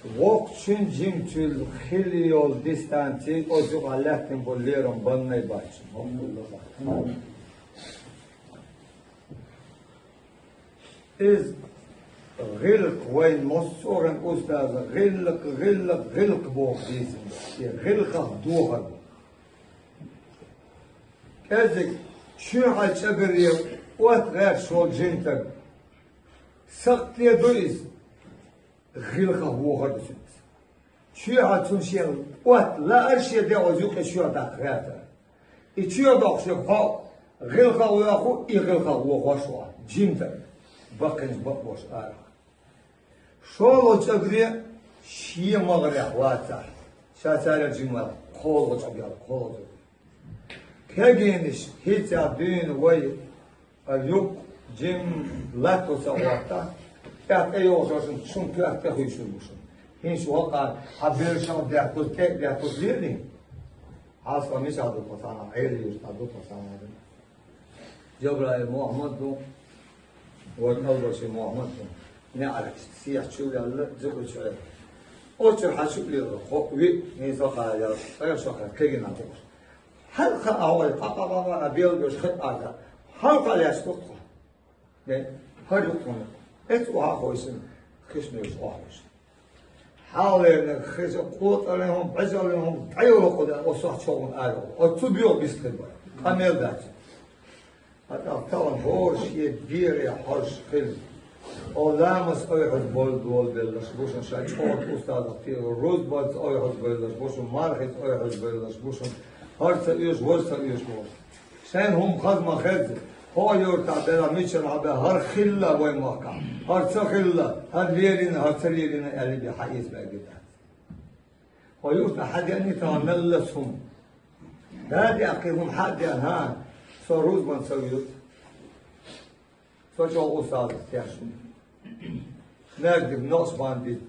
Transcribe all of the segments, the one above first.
Вокчин жимчил хилиол дистанции озуг аллахтин боллером баннай бачим. Из غلق وين مصورن أستاذ غلق بوق ديسم غلق دوغر كذلك شو هالشجرية وقت غير شو جنتك سقط يدويس غلق دوغر ديسم شو هالتونشيل وقت لا أشياء دي أزوك شو هالدخلاته إشياء دخشة غلق وياخو إغلق وخشوا جنتك بقنج بقوش آره شو تجري شيء ما غير واتر شاتر الجمال خول تجري خول كأجنش هيت عبدين وي اليوم جم لا تسوّتا كات أيوة شون كات كهوي شو بوشون هين شو قال حبير شون ده كل كيك ده كل زيني حاصل مش هذا بسانا عيلي مش هذا بسانا جبرائيل محمد دو والأول شيء محمد دو نعرف سياح شو يلا زوج شو أوتر حشوف لي خوي نيزا خايا أيش شو خايا كيجي نعطوش حلقة أول قطعة أبيض وش خد هذا حلقة ليش تقطع ده هذا يقطعون إتوها خويسن خشني وش واحد حاولنا خش قوت عليهم بعز عليهم عيون قدا وصح شغل آلو أتبيو بيسكبر أمير ذات هذا طبعا هورش يدير هورش خل Olamos euch bol bellas bushon shachot ustad fi roz bol euch bellas bushon marhet euch bellas bushon harta euch vorsa euch bol sen hum khadma khad hoyor ta bela michel hada har khilla wa maka har khilla har lerin ali bi haiz bagida hoyor ta hada ni tamallashum hadi aqihum hadi ha so roz ban sayut so jo ustad yashun Nerede nasıl bandit,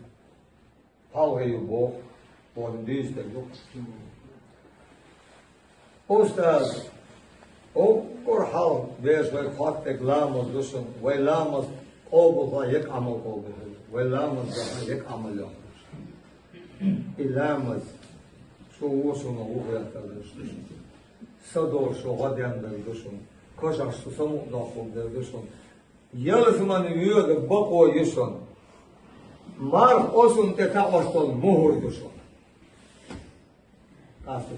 halkayı bu, onun düzde yok. Ustaz, o korhal beş ve fattek lamaz düşün, ve lamaz olbuğa yek amal olbuğa, ve lamaz daha yek amal yok. İlamaz, şu uğuşunu uğrayatar düşün, sador şu gadyandır düşün, koşak şu samuk dağıldır düşün. Yalısman yüyüdü bako yüzün. Mark olsun teka ostol muhur düşün. Kastı